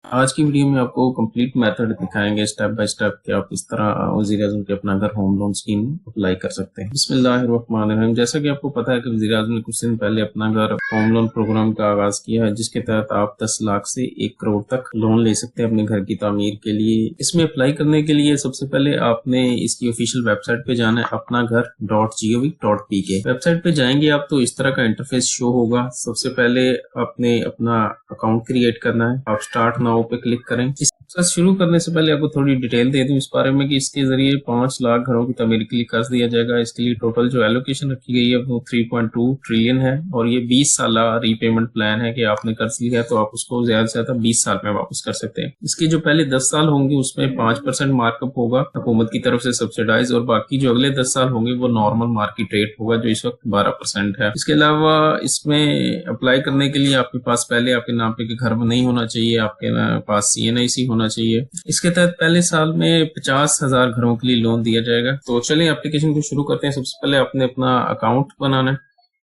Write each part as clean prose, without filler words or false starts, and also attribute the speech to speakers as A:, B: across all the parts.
A: आज की वीडियो में आपको कंप्लीट मेथड दिखाएंगे स्टेप बाय स्टेप कि आप किस तरह वज़ीर आज़म के अपना घर होम लोन स्कीम अप्लाई कर सकते हैं। बिस्मिल्लाहिर्रहमानिर्रहीम। जैसा कि आपको पता है कि वज़ीर आज़म ने कुछ दिन पहले अपना घर होम लोन प्रोग्राम का आगाज किया है, जिसके तहत आप 10 लाख से 1 करोड़ तक लोन ले सकते हैं अपने घर की तामीर के लिए। इसमें अप्लाई करने के लिए सबसे पहले आपने इसकी ऑफिशियल वेबसाइट पे जाना है, अपना घर .gov.pk। वेबसाइट पे जाएंगे आप तो इस तरह का इंटरफेस शो होगा। सबसे पहले आपने अपना अकाउंट क्रिएट करना है। आप स्टार्ट नाउ पे क्लिक करें। इस प्रोसेस शुरू करने से पहले आपको थोड़ी डिटेल दे दूं इस बारे में कि इसके जरिए 5 लाख घरों की तमीर के लिए कर्ज दिया जाएगा। इसके लिए टोटल जो एलोकेशन रखी गई है वो 3.2 ट्रिलियन है और ये 20 साल रीपेमेंट प्लान है कि आपने कर्ज लिया है तो आप उसको ज्यादा से ज्यादा 20 साल में वापस कर सकते हैं। इसके जो पहले 10 साल होंगे उसमें 5% मार्कअप होगा हुकूमत की तरफ से सब्सिडाइज, और बाकी जो अगले 10 साल होंगे वो नॉर्मल मार्केट रेट होगा जो इस वक्त 12% है। इसके अलावा इसमें अप्लाई करने के लिए आपके पास पहले आपके नाम पे घर में नहीं होना चाहिए, आपके पास CNIC होना चाहिए। इसके तहत पहले साल में 50,000 घरों के लिए लोन दिया जाएगा। तो चलिए एप्लीकेशन को शुरू करते हैं। सबसे पहले आपने अपना अकाउंट बनाना है।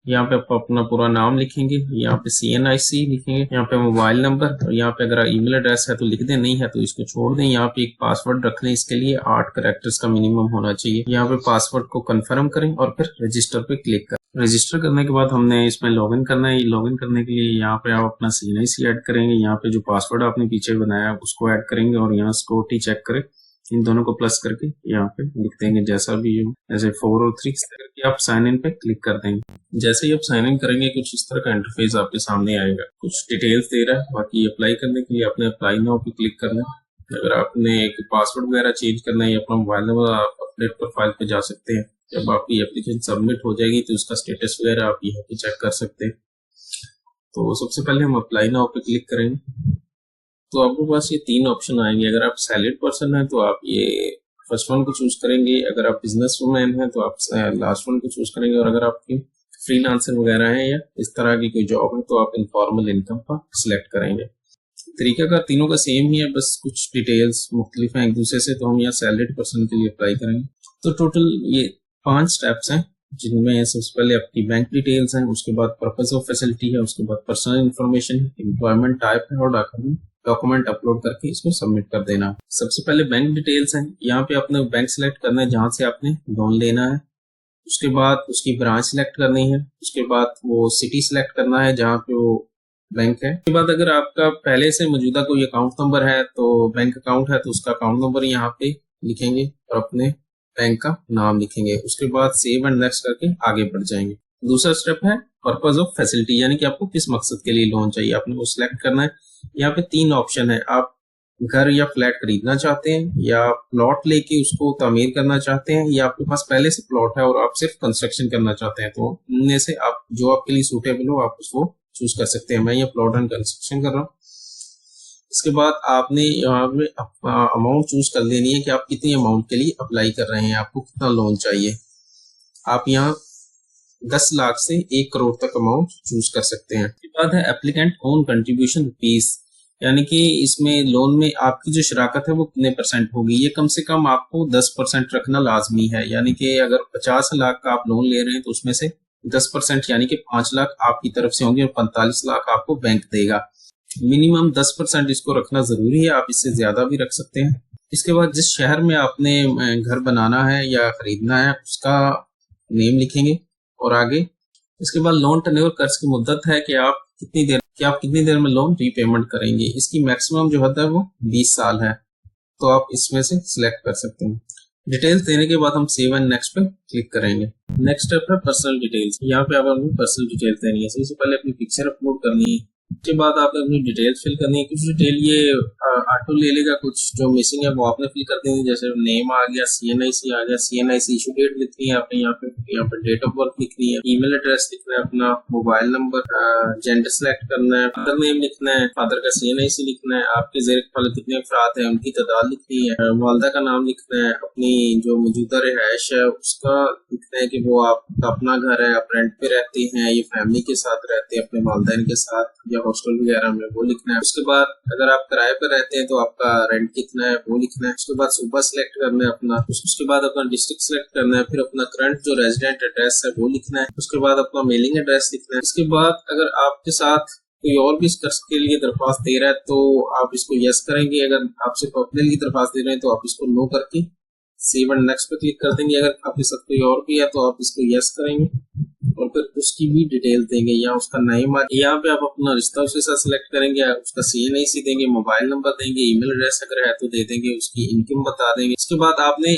A: यहाँ पे आप अपना पूरा नाम लिखेंगे, यहाँ पे CNIC लिखेंगे, यहाँ पे मोबाइल नंबर, और यहाँ पे अगर ईमेल एड्रेस है तो लिख दें, नहीं है तो इसको छोड़ दें। यहाँ पे एक पासवर्ड रख लें, इसके लिए 8 कैरेक्टर्स का मिनिमम होना चाहिए। यहाँ पे पासवर्ड को कंफर्म करें और फिर रजिस्टर पे क्लिक करें। रजिस्टर करने के बाद हमने इसमें लॉगिन करना है। लॉगिन करने के लिए यहाँ पे आप अपना CNIC ऐड करेंगे, यहाँ पे जो पासवर्ड आपने पीछे बनाया उसको ऐड करेंगे और यहाँ सिक्योरिटी चेक करें, इन दोनों को प्लस करके यहाँ पे लिख देंगे जैसा भी हो, जैसे 4 और 3 करके आप साइन इन पे क्लिक कर देंगे। जैसे ही आप साइन इन करेंगे कुछ इस तरह का इंटरफेस आपके सामने आएगा। कुछ डिटेल्स दे रहा है, बाकी अप्लाई करने के लिए आपने अप्लाई नाउ पे क्लिक करना है। अगर आपने एक पासवर्ड वगैरह चेंज करना है या अपना मोबाइल नंबर, आप अपडेट प्रोफाइल पे जा सकते हैं। जब आपकी एप्लीकेशन सबमिट हो जाएगी तो उसका स्टेटस वगैरह आप यहाँ पे चेक कर सकते हैं। तो सबसे पहले हम अप्लाई नाउ पे क्लिक करेंगे तो आपके पास ये 3 ऑप्शन आएंगे। अगर आप सैलरीड पर्सन है तो आप ये फर्स्ट वन को चूज करेंगे, अगर आप बिजनेस वुमैन है तो आप लास्ट वन को चूज करेंगे, और अगर आपकी फ्रीलांसर वगैरह है या इस तरह की कोई जॉब है तो आप इनफॉर्मल इनकम का सिलेक्ट करेंगे। तरीका का तीनों का सेम ही है, बस कुछ डिटेल्स मुख्तलिफ हैं एक दूसरे से। तो हम यहाँ सैलरीड पर्सन के लिए अप्लाई करेंगे। तो टोटल ये 5 स्टेप्स हैं, जिनमें सबसे पहले आपकी बैंक डिटेल्स हैं, उसके बाद पर्पस ऑफ फैसिलिटी है, उसके बाद पर्सनल इंफॉर्मेशन है, एम्प्लॉयमेंट टाइप है और डॉक्यूमेंट अपलोड करके इसको सबमिट कर देना। सबसे पहले बैंक डिटेल्स हैं। यहाँ पे आपने बैंक सिलेक्ट करना है जहां से आपने लोन लेना है। उसके बाद उसकी ब्रांच सिलेक्ट करनी है। उसके बाद वो सिटी सिलेक्ट करना है जहाँ पे वो बैंक है। उसके बाद अगर आपका पहले से मौजूदा कोई अकाउंट नंबर है तो बैंक अकाउंट है तो उसका अकाउंट नंबर यहाँ पे लिखेंगे और अपने बैंक का नाम लिखेंगे। उसके बाद सेव एंड नेक्स्ट करके आगे बढ़ जाएंगे। दूसरा स्टेप है पर्पस ऑफ फैसिलिटी, यानी कि आपको किस मकसद के लिए लोन चाहिए, आपने वो सिलेक्ट करना है। यहाँ पे 3 ऑप्शन है, आप घर या फ्लैट खरीदना चाहते हैं, या प्लॉट लेके उसको तामीर करना चाहते हैं, या आपके पास पहले से प्लॉट है और आप सिर्फ कंस्ट्रक्शन करना चाहते हैं। तो इनमें से आप जो आपके लिए सूटेबल हो आप उसको चूज कर सकते हैं। मैं ये प्लॉट एंड कंस्ट्रक्शन कर रहा हूँ। इसके बाद आपने यहाँ पे अमाउंट चूज कर लेनी है कि आप कितनी अमाउंट के लिए अप्लाई कर रहे हैं, आपको कितना लोन चाहिए। आप यहाँ 10 लाख से 1 करोड़ तक अमाउंट चूज कर सकते हैं। इसके बाद है एप्लीकेंट ओन कंट्रीब्यूशन रुपीज, यानी कि इसमें लोन में आपकी जो शराकत है वो कितने % होगी। ये कम से कम आपको 10% रखना लाजमी है, यानी कि अगर 50 लाख का आप लोन ले रहे हैं तो उसमें से 10% यानी कि 5 लाख आपकी तरफ से होंगे और 45 लाख आपको बैंक देगा। मिनिमम 10% इसको रखना जरूरी है, आप इससे ज्यादा भी रख सकते हैं। इसके बाद जिस शहर में आपने घर बनाना है या खरीदना है उसका नेम लिखेंगे और आगे। इसके बाद लोन टेन्योर, कर्ज की मुद्दत है कि आप कितनी देर में लोन रीपेमेंट करेंगे। इसकी मैक्सिमम जो होता है वो 20 साल है, तो आप इसमें से सिलेक्ट कर सकते हैं। डिटेल्स देने के बाद हम सेव एंड नेक्स्ट पे क्लिक करेंगे। नेक्स्ट स्टेप है पर्सनल डिटेल्स। यहाँ पे आप अपनी पर्सनल डिटेल्स देनी है। सबसे पहले अपनी पिक्चर अपलोड करनी है, उसके बाद आपने अपनी डिटेल्स फिल करनी है। कुछ डिटेल ये ऑटो ले लेगा, कुछ जो मिसिंग है वो आपने फिल कर देनी है। जैसे नेम आ गया, CNIC आ गया, CNIC इशू डेट लिखनी है आपने, यहाँ पे डेट ऑफ बर्थ लिखनी है, ईमेल एड्रेस लिखना है अपना, मोबाइल नंबर, जेंडर सेलेक्ट करना है, फादर नेम लिखना है, फादर का CNIC लिखना है, आपके ज़ेर वाले कितने अफराद हैं उनकी तादाद लिखनी है, वालदा का नाम लिखना है, अपनी जो मौजूदा रिहाइश है उसका लिखना है कि वो आपका अपना घर है, आप रेंट पे रहते हैं, ये फैमिली के साथ रहते हैं अपने वालदैन के साथ या हॉस्टल वगैरह में, वो लिखना है। उसके बाद अगर आप किराए पर रहते हैं तो आपका रेंट कितना है वो लिखना है। उसके बाद सूबा सिलेक्ट करना है अपना, उसके बाद अपना डिस्ट्रिक्ट सिलेक्ट करना है, फिर अपना करंट जो रेजिडेंट एड्रेस है वो लिखना है। उसके बाद अपना मेलिंग एड्रेस लिखना है। इसके बाद अगर आपके साथ कोई और भी इसके लिए दरख्वास्त दे रहा है तो आप इसको यस करेंगे। अगर आप सिर्फ अपने लिए दरख्वास्त दे रहे हैं तो आप इसको नो करके सेव एंड नेक्स्ट पे क्लिक कर देंगे। अगर आपके साथ कोई और भी है तो आप इसको यस करेंगे और फिर उसकी भी डिटेल देंगे या उसका नेम। यहाँ पे आप अपना रिश्ता उसके साथ सिलेक्ट करेंगे, उसका CNIC देंगे, मोबाइल नंबर देंगे, ईमेल एड्रेस अगर है तो दे देंगे, उसकी इनकम बता देंगे। उसके बाद आपने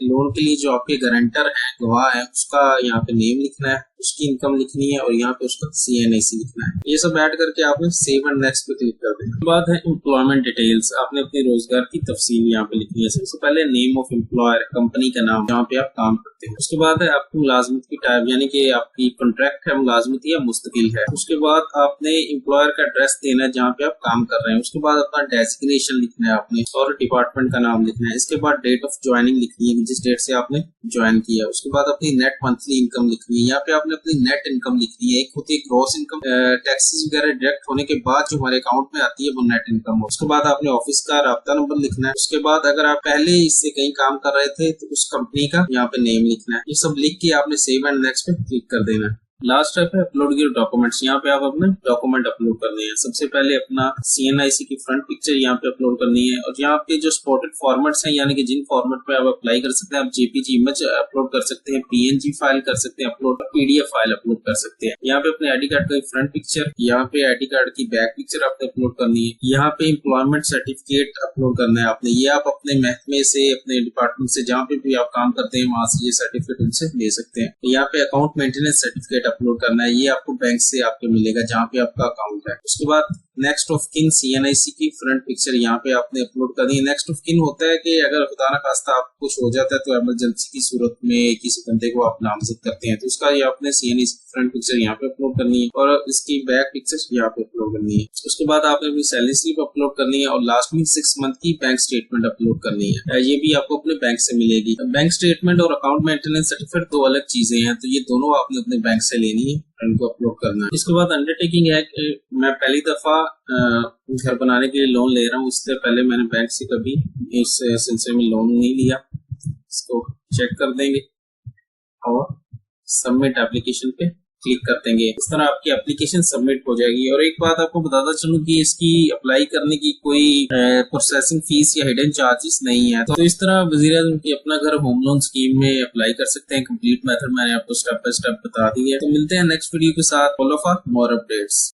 A: लोन के लिए जो आपके गारंटर है, गवाह है, उसका यहाँ पे नेम लिखना है, उसकी इनकम लिखनी है और यहाँ पे उसका CNIC लिखना है। ये सब ऐड करके आपने सेव एंड नेक्स्ट पे क्लिक कर देना। उसके बाद है एम्प्लॉयमेंट डिटेल्स। आपने अपने रोजगार की तफसील यहाँ पे लिखनी है। सबसे पहले नेम ऑफ एम्प्लॉयर, कंपनी का नाम जहाँ पे आप काम करते हैं। उसके बाद है आपकी मुलाजमत की टाइप, यानी कि आपकी कॉन्ट्रैक्ट है, मुलाजमत या मुस्तकिल है। उसके बाद आपने एम्प्लॉयर का एड्रेस देना है जहाँ पे आप काम कर रहे हैं। उसके बाद अपना डेजिग्नेशन लिखना है आपने और डिपार्टमेंट का नाम लिखना है। इसके बाद डेट ऑफ ज्वाइनिंग लिखनी है, जिस डेट से आपने ज्वाइन किया। उसके बाद अपनी नेट मंथली इनकम लिखनी है। यहाँ पे आपने अपनी नेट इनकम लिखनी है। एक होती है ग्रॉस इनकम, टैक्सेस वगैरह डायरेक्ट होने के बाद जो हमारे अकाउंट में आती है वो नेट इनकम हो। उसके बाद आपने ऑफिस का राब्ता नंबर लिखना है। उसके बाद अगर आप पहले इससे कहीं काम कर रहे थे तो उस कंपनी का यहाँ पे नेम लिखना है। ये सब लिख के आपने सेव एंड नेक्स्ट पे क्लिक कर देना है। लास्ट स्टेप है अपलोड योर डॉक्यूमेंट्स। यहाँ पे आप अपने डॉक्यूमेंट अपलोड करने हैं। सबसे पहले अपना CNIC की फ्रंट पिक्चर यहाँ पे अपलोड करनी है और यहाँ पे जो स्पॉटेड फॉर्मेट्स हैं, यानी कि जिन फॉर्मेट पे आप अप्लाई कर सकते हैं, आप JPG इमेज अपलोड कर सकते हैं, PNG फाइल कर सकते हैं अपलोड, PDF फाइल अपलोड कर सकते हैं। यहाँ पे अपने ID कार्ड का फ्रंट पिक्चर, यहाँ पे ID कार्ड की बैक पिक्चर आपको अपलोड करनी है। यहाँ पे एम्प्लॉयमेंट सर्टिफिकेट अपलोड करना है आपने। ये आप अपने महकमे से, अपने डिपार्टमेंट से, जहाँ पे भी आप काम करते हैं वहां से ये सर्टिफिकेट उनसे ले सकते हैं। यहाँ पे अकाउंट मेंटेनेंस सर्टिफिकेट अपलोड करना है। ये आपको बैंक से आपके मिलेगा जहाँ पे आपका अकाउंट है। उसके बाद नेक्स्ट ऑफ किन CNIC की फ्रंट पिक्चर यहाँ पे आपने अपलोड करनी है। नेक्स्ट ऑफ किन होता है कि अगर खुदा ना खास्ता आप कुछ हो जाता है तो इमरजेंसी की सूरत में किसी बंदे को आप नामजद करते हैं तो उसका ये आपने CNIC फ्रंट पिक्चर यहाँ पे अपलोड करनी है और इसकी बैक पिक्चर यहाँ पे अपलोड करनी है। उसके बाद आपने अपनी सैलरी स्लिप अपलोड करनी है और लास्ट में 6 मंथ की बैंक स्टेटमेंट अपलोड करनी है। ये भी आपको अपने बैंक से मिलेगी। बैंक स्टेटमेंट और अकाउंट मेंटेनेंस सर्टिफिकेट दो अलग चीजें हैं, तो ये दोनों आपने अपने बैंक से लेनी है, इनको अपलोड करना है। इसके बाद अंडरटेकिंग है कि मैं पहली दफा घर बनाने के लिए लोन ले रहा हूँ, इससे पहले मैंने बैंक से कभी इस सिलसिले में लोन नहीं लिया। इसको चेक कर देंगे और सबमिट एप्लीकेशन पे क्लिक कर देंगे। इस तरह आपकी एप्लीकेशन सबमिट हो जाएगी। और एक बात आपको बताता चलूं कि इसकी अप्लाई करने की कोई प्रोसेसिंग फीस या हिडन चार्जेस नहीं है। तो इस तरह वज़ीर-ए-आज़म की अपना घर होम लोन स्कीम में अप्लाई कर सकते हैं। कंप्लीट मेथड मैंने आपको स्टेप बाय स्टेप बता दी है। तो मिलते हैं नेक्स्ट वीडियो के साथ। Follow for more updates.